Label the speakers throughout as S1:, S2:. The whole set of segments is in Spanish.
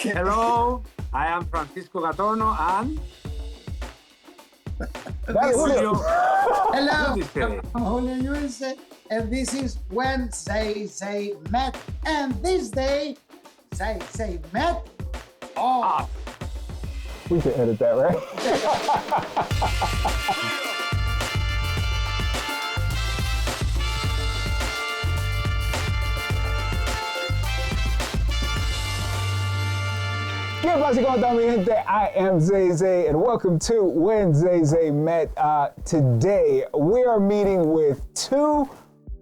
S1: Hello, I am Francisco Gatorno and
S2: Julio.
S3: Hello,
S1: Julio.
S3: I'm Julio Yudice, and this is When Say Met. And this day, say Met. Oh,
S2: We should edit that, right? ¿Qué pasa con toda mi gente? I am Zay Zay, and welcome to When Zay Zay Met. Today, we are meeting with two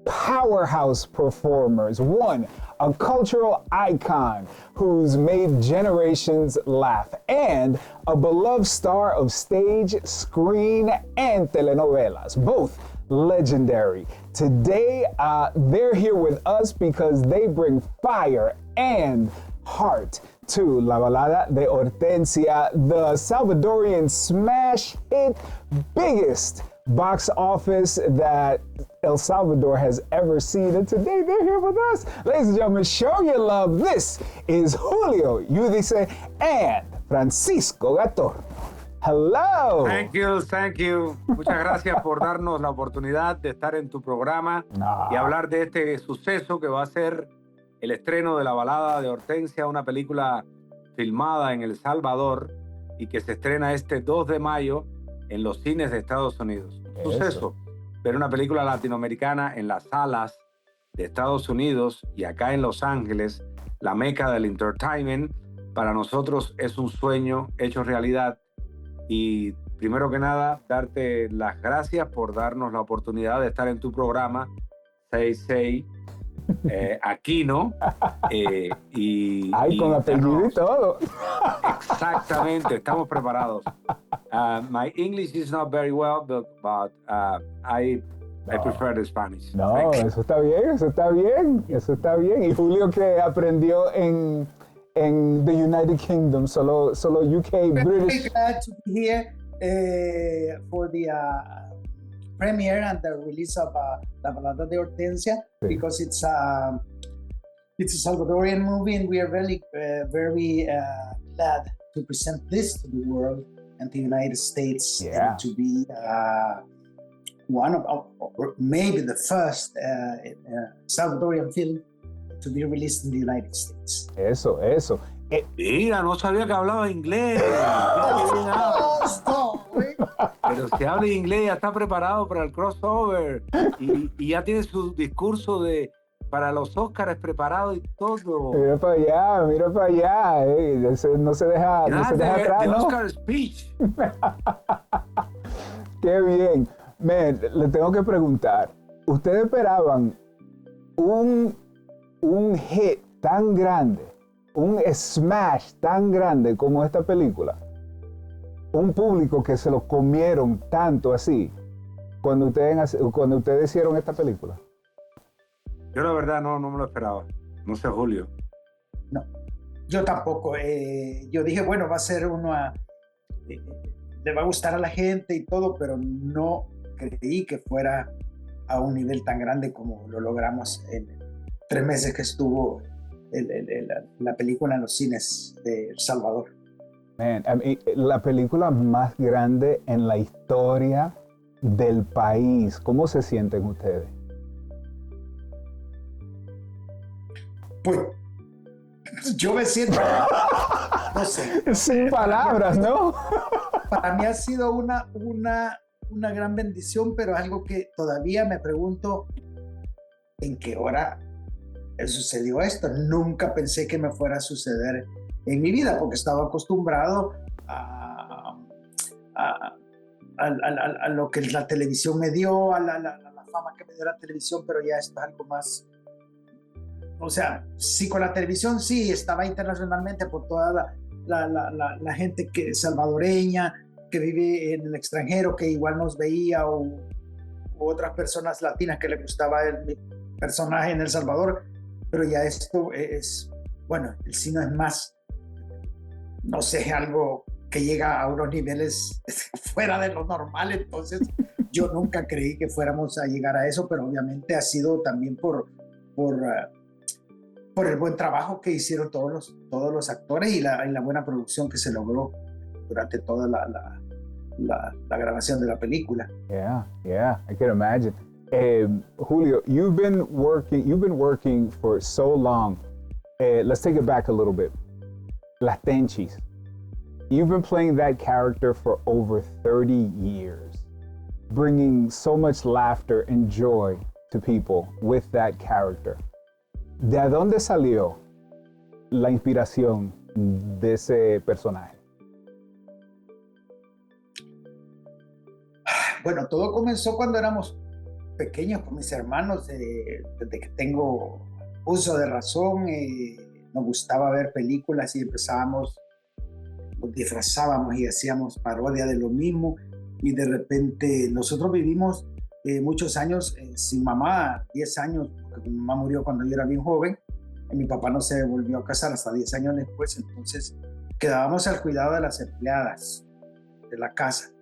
S2: powerhouse performers. One, a cultural icon who's made generations laugh, and a beloved star of stage, screen, and telenovelas, both legendary. Today, they're here with us because they bring fire and heart to La Balada de Hortensia, the Salvadorian smash hit, biggest box office that El Salvador has ever seen. And today they're here with us. Ladies and gentlemen, show your love. This is Julio Yudice and Francisco Gatorno. Hello.
S1: Thank you. Muchas gracias por darnos la oportunidad de estar en tu programa y hablar de este suceso que va a ser el estreno de La Balada de Hortensia, una película filmada en El Salvador y que se estrena este 2 de mayo en los cines de Estados Unidos. Suceso, ver una película latinoamericana en las salas de Estados Unidos y acá en Los Ángeles, la meca del entertainment, para nosotros es un sueño hecho realidad. Y primero que nada, darte las gracias por darnos la oportunidad de estar en tu programa, Say Aquino.
S2: Con apellido y todo.
S1: Exactamente, estamos preparados. My English is not very well, but I prefer the Spanish.
S2: No, eso está bien. Y Julio, que aprendió en the United Kingdom, solo UK, British.
S3: very glad to be here for the premiere and the release of La Balada de Hortensia, because it's a Salvadorian movie, and we are very glad to present this to the world and the United States, and to be one of, or maybe the first Salvadorian film to be released in the United States.
S2: Eso.
S1: Mira, no sabía que hablaba inglés. Pero si habla inglés, ya está preparado para el crossover. Y ya tiene su discurso para los Óscares preparado y todo.
S2: Mira para allá. No se deja atrás, ¿no?
S1: Oscar speech.
S2: Qué bien. Man, le tengo que preguntar, ¿ustedes esperaban un hit tan grande, un smash tan grande como esta película? Un público que se lo comieron tanto así cuando ustedes hicieron esta película.
S1: Yo la verdad no me lo esperaba. No sé, Julio.
S3: No, yo tampoco. Yo dije, bueno, va a ser le va a gustar a la gente y todo, pero no creí que fuera a un nivel tan grande como lo logramos en 3 meses que estuvo la película en los cines de El Salvador.
S2: Man, la película más grande en la historia del país. ¿Cómo se sienten ustedes?
S3: Pues yo me siento, no sé.
S2: Sin palabras, ¿no?
S3: Para mí ha sido una gran bendición, pero algo que todavía me pregunto en qué hora sucedió esto. Nunca pensé que me fuera a suceder en mi vida, porque estaba acostumbrado a lo que la televisión me dio, a la fama que me dio la televisión, pero ya esto es algo más. O sea, sí, con la televisión sí, estaba internacionalmente por toda la gente salvadoreña que vive en el extranjero, que igual nos veía, o otras personas latinas que le gustaba mi personaje en El Salvador, pero ya esto es, bueno, el cine es más, no sé, algo que llega a unos niveles fuera de lo normal. Entonces yo nunca creí que fuéramos a llegar a eso, pero obviamente ha sido también por por el buen trabajo que hicieron todos los actores y la buena producción que se logró durante toda la grabación de la película.
S2: Yeah, I can imagine. Julio, you've been working for so long. Let's take it back a little bit. Las Tenchis. You've been playing that character for over 30 years, bringing so much laughter and joy to people with that character. ¿De dónde salió la inspiración de ese personaje?
S3: Bueno, todo comenzó cuando éramos pequeños con mis hermanos. Desde que tengo uso de razón, nos gustaba ver películas y nos disfrazábamos y hacíamos parodia de lo mismo. Y de repente nosotros vivimos muchos años sin mamá, 10 años, porque mi mamá murió cuando yo era bien joven, y mi papá no se volvió a casar hasta 10 años después, entonces quedábamos al cuidado de las empleadas de la casa.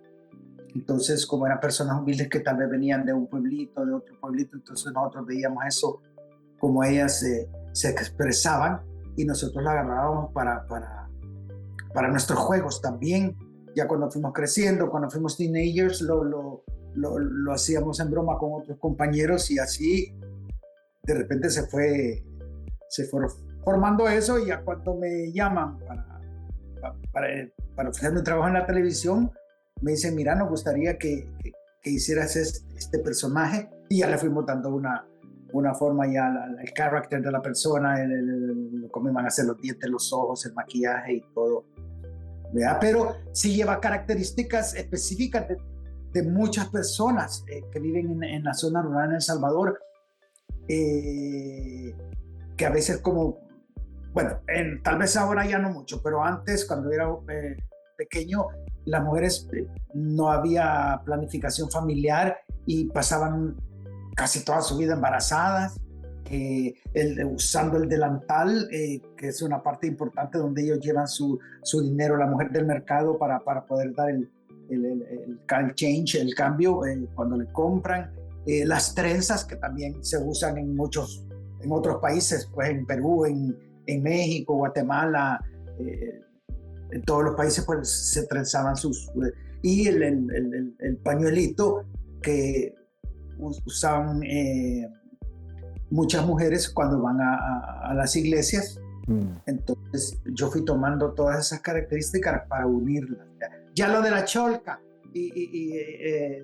S3: Entonces, como eran personas humildes que tal vez venían de un pueblito, de otro pueblito, entonces nosotros veíamos eso, como ellas se expresaban, y nosotros la agarrábamos para nuestros juegos también. Ya cuando fuimos creciendo, cuando fuimos teenagers, lo hacíamos en broma con otros compañeros, y así de repente se fue formando eso. Y ya cuando me llaman para ofrecerme un trabajo en la televisión, me dicen, mira, nos gustaría que hicieras este personaje, y ya le fuimos dando una forma ya el carácter de la persona, cómo iban a hacer los dientes, los ojos, el maquillaje y todo, ¿verdad? Pero sí lleva características específicas de muchas personas que viven en la zona rural en El Salvador, que a veces como, bueno, tal vez ahora ya no mucho, pero antes cuando era pequeño, las mujeres no había planificación familiar y pasaban casi toda su vida embarazadas, usando el delantal, que es una parte importante donde ellos llevan su dinero, la mujer del mercado, para poder dar el change, el cambio, cuando le compran. Las trenzas, que también se usan en otros países, pues en Perú, en México, Guatemala, en todos los países pues se trenzaban y el pañuelito que usaban muchas mujeres cuando van a las iglesias. Entonces yo fui tomando todas esas características para unirlas. Ya lo de la cholca, y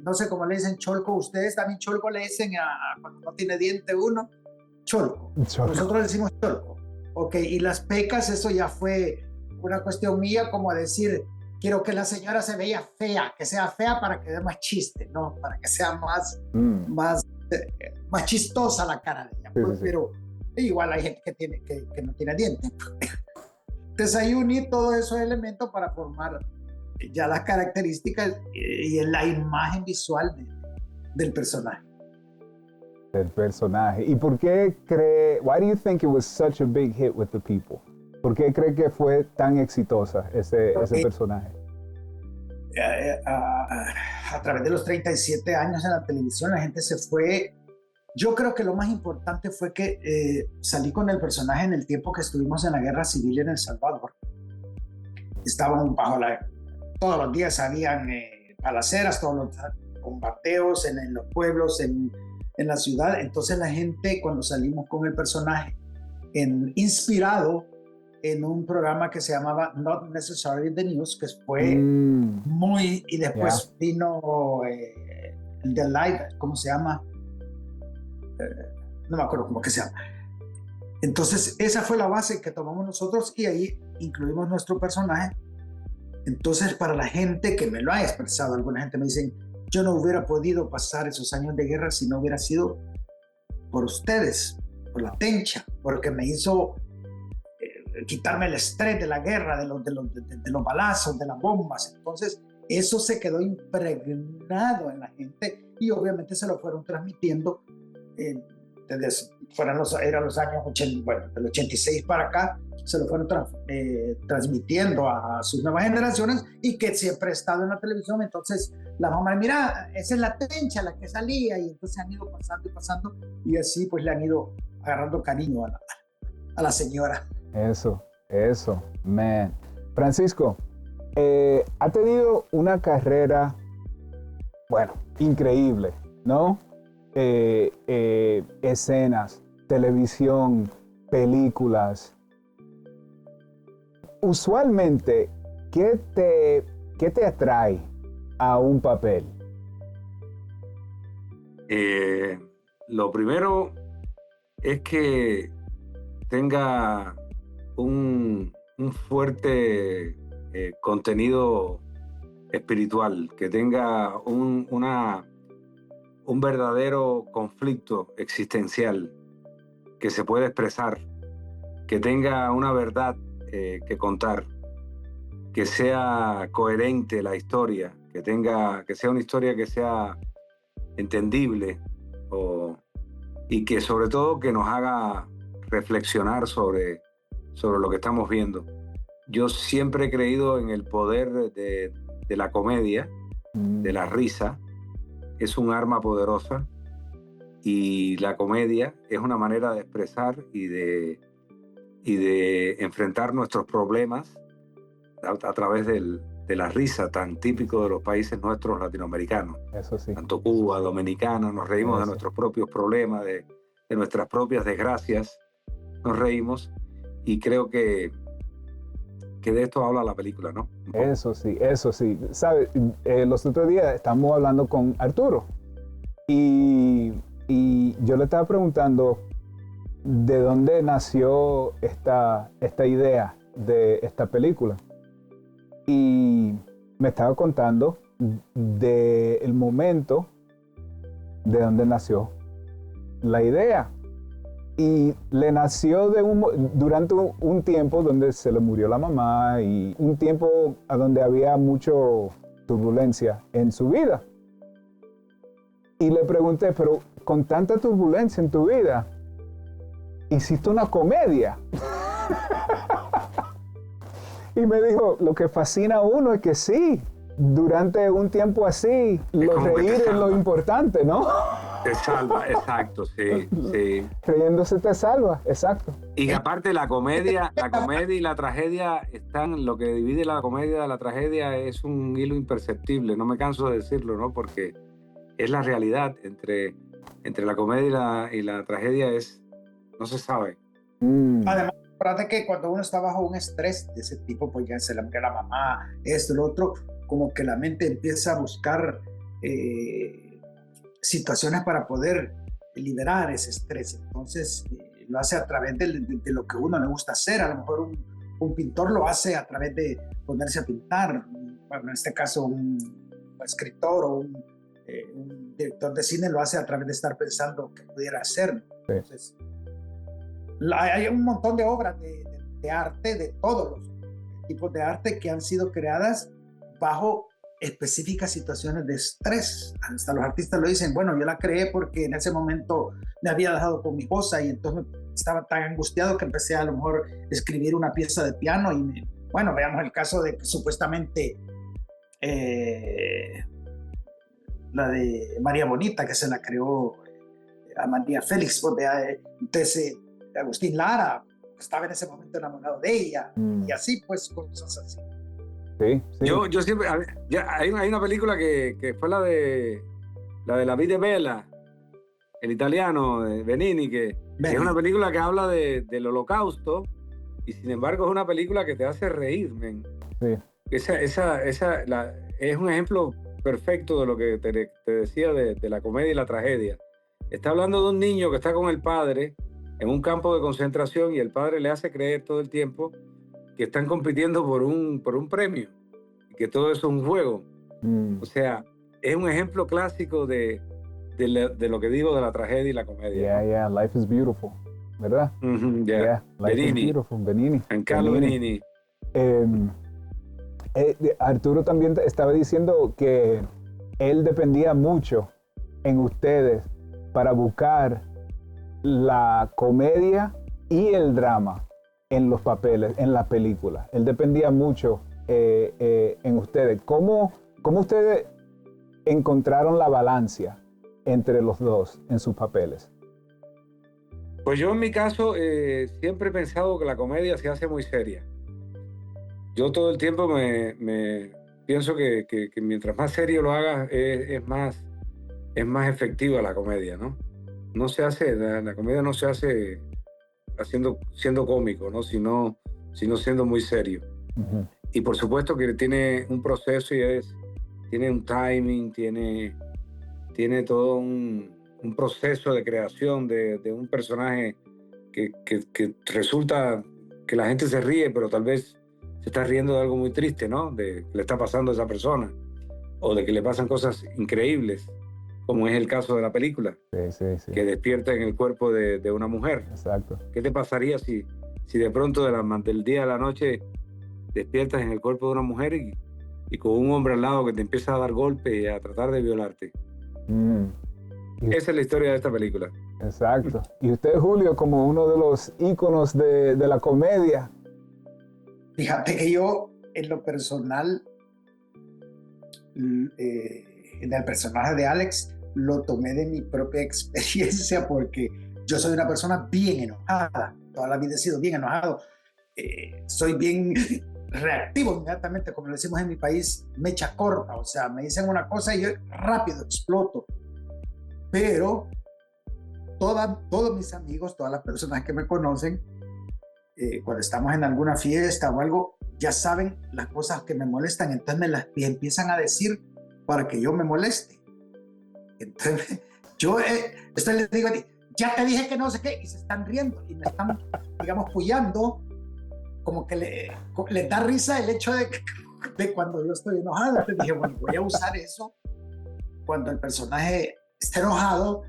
S3: no sé cómo le dicen cholco, ustedes también cholco le dicen cuando no tiene diente uno, cholco. Nosotros le decimos cholco. Ok, y las pecas, eso ya fue una cuestión mía, como decir, quiero que la señora se vea fea, que sea fea para que dé más chiste, ¿no? Para que sea más chistosa la cara de ella. Pues, sí. Pero igual hay gente que no tiene dientes. Entonces ahí uní todos esos elementos para formar ya las características y la imagen visual del personaje.
S2: Del personaje. ¿Y por qué why do you think it was such a big hit with the people? ¿Por qué cree que fue tan exitosa ese personaje?
S3: A través de los 37 años en la televisión, la gente se fue. Yo creo que lo más importante fue que salí con el personaje en el tiempo que estuvimos en la guerra civil en El Salvador. Estaban todos los días habían balaceras, todos los bombardeos en los pueblos, en la ciudad. Entonces la gente, cuando salimos con el personaje, inspirado en un programa que se llamaba Not Necessarily the News, que fue muy, y después vino el The Live, ¿cómo se llama? No me acuerdo cómo que se llama. Entonces esa fue la base que tomamos nosotros, y ahí incluimos nuestro personaje. Entonces, para la gente que me lo ha expresado, alguna gente me dice, yo no hubiera podido pasar esos años de guerra si no hubiera sido por ustedes, por la Tencha, porque me hizo quitarme el estrés de la guerra, de los balazos, de las bombas. Entonces, eso se quedó impregnado en la gente, y obviamente se lo fueron transmitiendo eran los años 80, bueno, del 86 para acá, se lo fueron transmitiendo a sus nuevas generaciones, y que siempre he estado en la televisión. Entonces la mamá, mira, esa es la Tencha, la que salía, y entonces han ido pasando y pasando, y así pues le han ido agarrando cariño a la señora.
S2: Eso, man. Francisco, ha tenido una carrera, bueno, increíble, ¿no? Escenas, televisión, películas. Usualmente, ¿qué te atrae a un papel?
S1: Lo primero es que tenga un fuerte contenido espiritual, que tenga un verdadero conflicto existencial que se pueda expresar, que tenga una verdad que contar, que sea coherente la historia, que sea una historia que sea entendible y que sobre todo que nos haga reflexionar sobre lo que estamos viendo. Yo siempre he creído en el poder de la comedia, de la risa. Es un arma poderosa y la comedia es una manera de expresar y de enfrentar nuestros problemas a través de la risa, tan típico de los países nuestros latinoamericanos.
S2: Eso sí.
S1: Tanto Cuba, Dominicana, nos reímos de nuestros propios problemas, de nuestras propias desgracias, nos reímos, y creo que de esto habla la película, ¿no?
S2: Eso sí. ¿Sabes? Los otros días estamos hablando con Arturo y yo le estaba preguntando de dónde nació esta idea de esta película. Y me estaba contando del momento de dónde nació la idea. Y le nació durante un tiempo donde se le murió la mamá y un tiempo a donde había mucha turbulencia en su vida. Y le pregunté, pero con tanta turbulencia en tu vida, ¿hiciste una comedia? Y me dijo, lo que fascina a uno es que sí, durante un tiempo así, reír es lo importante, ¿no?
S1: Te salva, exacto, sí.
S2: Riéndose te salva, exacto.
S1: Y aparte la comedia y la tragedia lo que divide la comedia de la tragedia es un hilo imperceptible, no me canso de decirlo, ¿no? Porque es la realidad entre la comedia y la tragedia, no se sabe.
S3: Además, acuérdate que cuando uno está bajo un estrés de ese tipo, pues ya se le muere la mamá, esto, lo otro, como que la mente empieza a buscar situaciones para poder liberar ese estrés. Entonces, lo hace a través de lo que a uno le gusta hacer. A lo mejor un pintor lo hace a través de ponerse a pintar. Bueno, en este caso, un escritor o un director de cine lo hace a través de estar pensando qué pudiera hacer.
S2: Sí.
S3: Entonces, hay un montón de obras de arte, de todos los tipos de arte que han sido creadas bajo específicas situaciones de estrés. Hasta los artistas lo dicen, bueno, yo la creé porque en ese momento me había dejado con mi esposa y entonces estaba tan angustiado que empecé a lo mejor escribir una pieza de piano y bueno, veamos el caso de que supuestamente la de María Bonita, que se la creó a María Félix, entonces Agustín Lara estaba en ese momento enamorado de ella y así pues cosas así.
S2: Sí.
S1: Yo siempre, hay una película que fue la de La Vita Bella, el italiano de Benigni, que es una película que habla del Holocausto y sin embargo es una película que te hace reír, men.
S2: Sí.
S1: Es un ejemplo perfecto de lo que te decía de la comedia y la tragedia. Está hablando de un niño que está con el padre en un campo de concentración y el padre le hace creer todo el tiempo que están compitiendo por un premio y que todo eso es un juego. O sea, es un ejemplo clásico de lo que digo de la tragedia y la comedia.
S2: Yeah, Life is Beautiful, ¿verdad?
S1: Yeah.
S2: Life is Beautiful, Benigni.
S1: Giancarlo Benigni.
S2: Arturo también estaba diciendo que él dependía mucho en ustedes para buscar la comedia y el drama en los papeles, en la película. Él dependía mucho en ustedes. ¿Cómo ustedes encontraron la balanza entre los dos en sus papeles?
S1: Pues yo en mi caso siempre he pensado que la comedia se hace muy seria. Yo todo el tiempo me pienso que mientras más serio lo hagas es más efectiva la comedia, ¿no? No se hace, la comedia no se hace siendo cómico, ¿no? Sino siendo muy serio.
S2: Ujú.
S1: Y por supuesto que tiene un proceso tiene un timing, tiene todo un proceso de creación de un personaje que resulta que la gente se ríe, pero tal vez se está riendo de algo muy triste, ¿no? De que le está pasando a esa persona, o de que le pasan cosas increíbles, como es el caso de la película,
S2: Sí.
S1: que despierta en el cuerpo de una mujer.
S2: Exacto.
S1: ¿Qué te pasaría si de pronto del día a la noche despiertas en el cuerpo de una mujer y con un hombre al lado que te empieza a dar golpes y a tratar de violarte?
S2: Mm.
S1: Esa es la historia de esta película.
S2: Exacto. Y usted, Julio, como uno de los íconos de la comedia.
S3: Fíjate que yo, en lo personal, en el personaje de Alex, lo tomé de mi propia experiencia porque yo soy una persona bien enojada. Toda la vida he sido bien enojado. Soy bien reactivo inmediatamente, como lo decimos en mi país, mecha corta. O sea, me dicen una cosa y yo rápido exploto. Pero todos mis amigos, todas las personas que me conocen, cuando estamos en alguna fiesta o algo, ya saben las cosas que me molestan, entonces me las empiezan a decir para que yo me moleste. Entonces, yo esto les digo, ya te dije que no sé qué, y se están riendo y me están, digamos, puyando, como que les da risa el hecho de cuando yo estoy enojado. Entonces dije, bueno, voy a usar eso cuando el personaje esté enojado,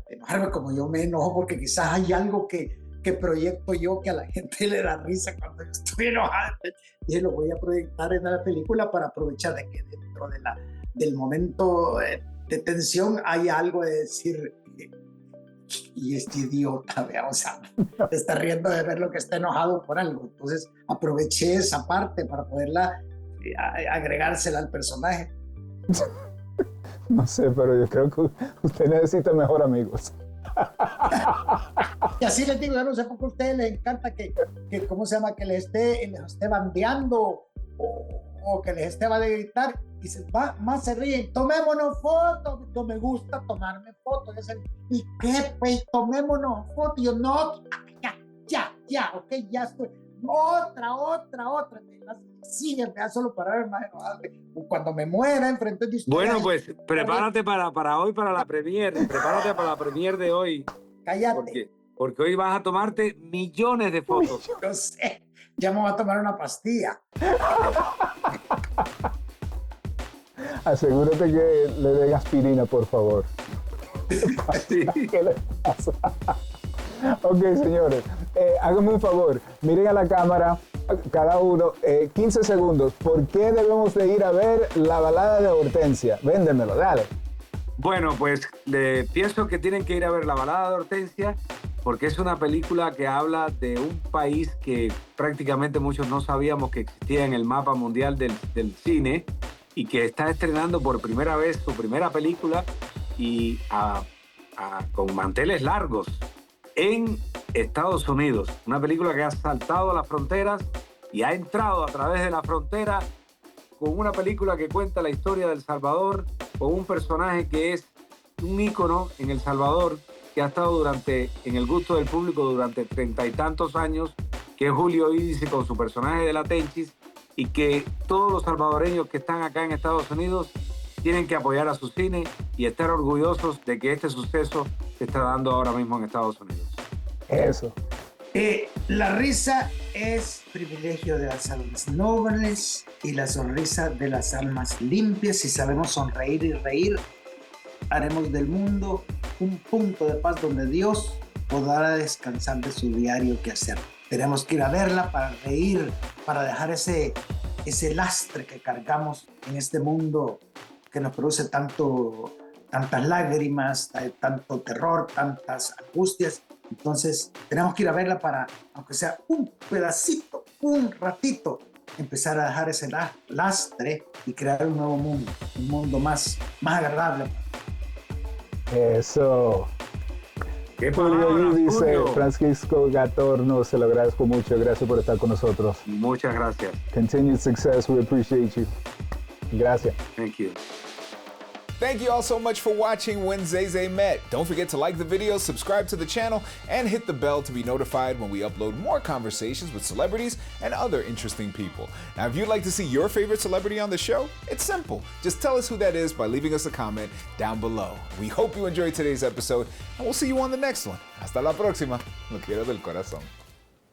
S3: enojarme como yo me enojo, porque quizás hay algo que proyecto yo que a la gente le da risa cuando yo estoy enojado. Y lo voy a proyectar en la película para aprovechar de que dentro del momento de tensión hay algo de decir, y este idiota, vea, o sea, se está riendo de ver lo que está enojado por algo. Entonces aproveché esa parte para poderla agregársela al personaje.
S2: No sé, pero yo creo que usted necesita mejor amigos.
S3: Y así les digo, yo no sé por qué a ustedes les encanta que ¿cómo se llama? Que les esté bandeando o que les esté va a gritar y más se ríen. Tomémonos fotos. No me gusta tomarme fotos. ¿Y qué? Pues tomémonos fotos. Yo no, ya, ok, ya estoy. Otra. Sigue, solo para ver más enojado. Cuando me muera enfrente de ustedes.
S1: Bueno, pues prepárate para hoy, para la premiere. Prepárate para la premiere de hoy.
S3: Cállate.
S1: Porque hoy vas a tomarte millones de fotos.
S3: Yo sé. Ya me voy a tomar una pastilla.
S2: Asegúrate que le den aspirina, por favor.
S1: Sí.
S2: ¿Qué le pasa? Ok, señores, háganme un favor, miren a la cámara, cada uno, 15 segundos. ¿Por qué debemos de ir a ver La balada de Hortensia? Véndemelo, dale.
S1: Bueno, pues pienso que tienen que ir a ver La balada de Hortensia porque es una película que habla de un país que prácticamente muchos no sabíamos que existía en el mapa mundial del cine y que está estrenando por primera vez su primera película y con manteles largos en Estados Unidos. Una película que ha saltado las fronteras y ha entrado a través de la frontera con una película que cuenta la historia de El Salvador, con un personaje que es un ícono en El Salvador, que ha estado en el gusto del público durante 30 y tantos años, que es Julio Idice con su personaje de La Tenchis, y que todos los salvadoreños que están acá en Estados Unidos tienen que apoyar a su cine y estar orgullosos de que este suceso se está dando ahora mismo en Estados Unidos.
S2: Eso.
S3: La risa es privilegio de las almas nobles y la sonrisa de las almas limpias. Si sabemos sonreír y reír, haremos del mundo un punto de paz donde Dios podrá descansar de su diario quehacer. Tenemos que ir a verla para reír, para dejar ese lastre que cargamos en este mundo que nos produce tantas lágrimas, tanto terror, tantas angustias. Entonces tenemos que ir a verla para, aunque sea un pedacito, un ratito, empezar a dejar ese lastre y crear un nuevo mundo, un mundo más agradable.
S2: Eso.
S1: ¡Qué
S2: Julio
S1: palabras,
S2: dice,
S1: Julio!
S2: Francisco Gatorno, se lo agradezco mucho. Gracias por estar con nosotros.
S1: Muchas gracias.
S2: Continued success. We appreciate you. Gracias.
S1: Thank you.
S4: Thank you all so much for watching When Zay Zay Met. Don't forget to like the video, subscribe to the channel, and hit the bell to be notified when we upload more conversations with celebrities and other interesting people. Now, if you'd like to see your favorite celebrity on the show, it's simple. Just tell us who that is by leaving us a comment down below. We hope you enjoyed today's episode, and we'll see you on the next one. Hasta la próxima. Lo quiero del corazón.